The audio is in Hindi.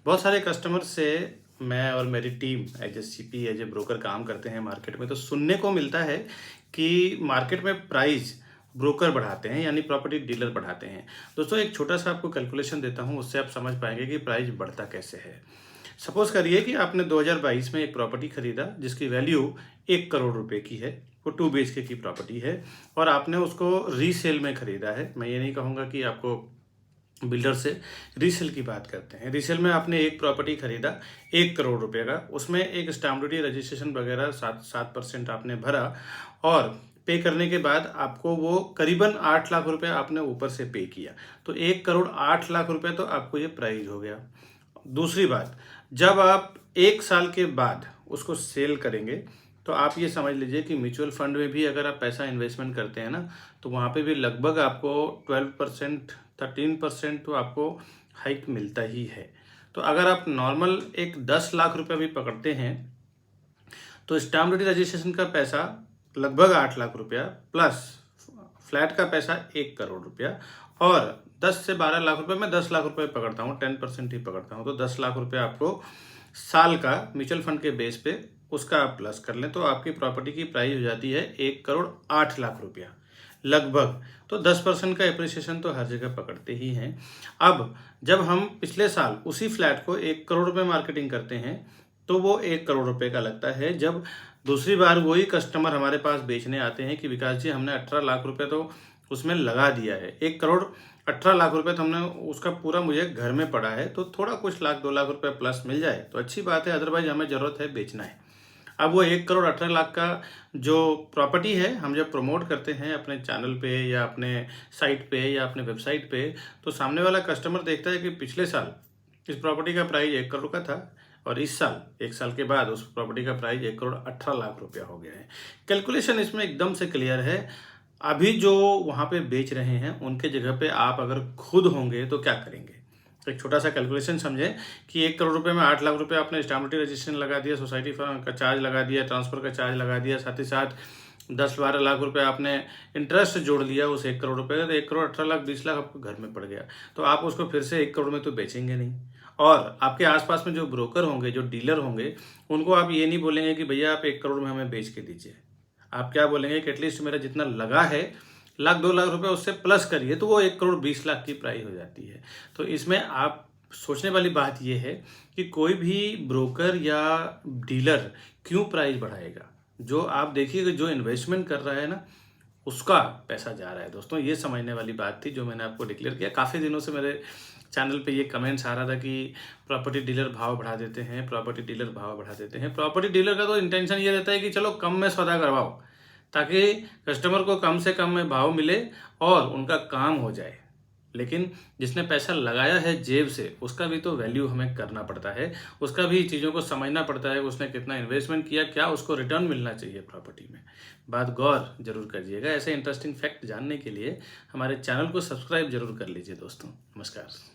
बहुत सारे कस्टमर से मैं और मेरी team as a CP as a broker काम करते हैं मार्केट में, तो सुनने को मिलता है कि मार्केट में प्राइस ब्रोकर बढ़ाते हैं, यानी प्रॉपर्टी डीलर बढ़ाते हैं। दोस्तों, एक छोटा सा आपको कैलकुलेशन देता हूं, उससे आप समझ पाएंगे कि प्राइस बढ़ता कैसे है। सपोज करिए कि आपने 2022 में एक प्रॉपर्टी खरीदा जिसकी वैल्यू 1 करोड़ रुपए की है। वो 2 BHK की प्रॉपर्टी है और आपने उसको रीसेल में खरीदा है। मैं ये नहीं कहूँगा कि आपको बिल्डर से, रीसेल की बात करते हैं। रीसेल में आपने एक प्रॉपर्टी खरीदा 1 करोड़ रुपए का, उसमें एक स्टाम्प ड्यूटी रजिस्ट्रेशन वगैरह 7% आपने भरा और पे करने के बाद आपको वो करीबन 8 लाख रुपए आपने ऊपर से पे किया। तो 1 करोड़ 8 लाख रुपए तो आपको ये प्राइस हो गया। दूसरी बात, जब आप 1 साल के बाद उसको सेल करेंगे तो आप ये समझ लीजिए कि म्यूचुअल फंड में भी अगर आप पैसा इन्वेस्टमेंट करते हैं ना, तो वहाँ पे भी लगभग आपको 12% 13% तो आपको हाइक मिलता ही है। तो अगर आप नॉर्मल एक 10 लाख रुपये भी पकड़ते हैं तो स्टाम्प ड्यूटी रजिस्ट्रेशन का पैसा लगभग 8 लाख रुपया प्लस फ्लैट का पैसा 1 करोड़ रुपया और 10 से 12 लाख रुपए, मैं 10 लाख रुपए पकड़ता हूँ, 10% ही पकड़ता हूँ, तो 10 लाख रुपए आपको साल का म्यूचुअल फंड के बेस पे उसका आप प्लस कर लें तो आपकी प्रॉपर्टी की प्राइस हो जाती है 1 करोड़ 8 लाख रुपया लगभग। तो 10% का एप्रिसिएशन तो हर जगह पकड़ते ही हैं। अब जब हम पिछले साल उसी फ्लैट को 1 करोड़ रुपए मार्केटिंग करते हैं तो वो 1 करोड़ रुपए का लगता है। जब दूसरी बार वही कस्टमर हमारे पास बेचने आते हैं कि विकास जी, हमने 18 लाख रुपए तो उसमें लगा दिया है, 1 करोड़ 18 लाख रुपए तो हमने उसका पूरा मुझे घर में पड़ा है, तो थोड़ा कुछ लाख 2 लाख रुपए प्लस मिल जाए तो अच्छी बात है, अदरवाइज हमें ज़रूरत है बेचना है। अब वो 1 करोड़ 18 लाख का जो प्रॉपर्टी है हम जब प्रमोट करते हैं अपने चैनल पे या अपने साइट पे या अपने वेबसाइट पे, तो सामने वाला कस्टमर देखता है कि पिछले साल इस प्रॉपर्टी का प्राइस 1 करोड़ का था और इस साल 1 साल के बाद उस प्रॉपर्टी का प्राइस 1 करोड़ 18 लाख रुपया हो गया है। कैलकुलेशन इसमें एकदम से क्लियर है। अभी जो वहाँ पे बेच रहे हैं उनके जगह पे आप अगर खुद होंगे तो क्या करेंगे। एक छोटा सा कैलकुलेशन समझें कि 1 करोड़ रुपए में 8 लाख रुपए आपने स्टाम्प ड्यूटी रजिस्ट्रेशन लगा दिया, सोसाइटी का चार्ज लगा दिया, ट्रांसफर का चार्ज लगा दिया, साथ ही साथ 10-12 लाख रुपए आपने इंटरेस्ट जोड़ लिया उस 1 करोड़ रुपए का, तो 1 करोड़ 18 लाख 20 लाख आपको घर में पड़ गया। तो आप उसको फिर से 1 करोड़ में तो बेचेंगे नहीं। और आपके आसपास में जो ब्रोकर होंगे, जो डीलर होंगे, उनको आप ये नहीं बोलेंगे कि भैया आप 1 करोड़ में हमें बेच के दीजिए। आप क्या बोलेंगे कि एटलीस्ट मेरा जितना लगा है 1 लाख 2 लाख रुपए उससे प्लस करिए, तो वो 1 करोड़ 20 लाख की प्राइस हो जाती है। तो इसमें आप सोचने वाली बात यह है कि कोई भी ब्रोकर या डीलर क्यों प्राइस बढ़ाएगा। जो आप देखिए कि जो इन्वेस्टमेंट कर रहा है ना, उसका पैसा जा रहा है। दोस्तों, ये समझने वाली बात थी जो मैंने आपको डिक्लेयर किया। काफ़ी दिनों से मेरे चैनल पे ये कमेंट्स आ रहा था कि प्रॉपर्टी डीलर भाव बढ़ा देते हैं, प्रॉपर्टी डीलर भाव बढ़ा देते हैं। प्रॉपर्टी डीलर का तो इंटेंशन ये रहता है कि चलो कम में सौदा करवाओ, ताकि कस्टमर को कम से कम में भाव मिले और उनका काम हो जाए। लेकिन जिसने पैसा लगाया है जेब से, उसका भी तो वैल्यू हमें करना पड़ता है, उसका भी चीज़ों को समझना पड़ता है, उसने कितना इन्वेस्टमेंट किया, क्या उसको रिटर्न मिलना चाहिए प्रॉपर्टी में। बात गौर जरूर करिएगा। ऐसे इंटरेस्टिंग फैक्ट जानने के लिए हमारे चैनल को सब्सक्राइब जरूर कर लीजिए दोस्तों। नमस्कार।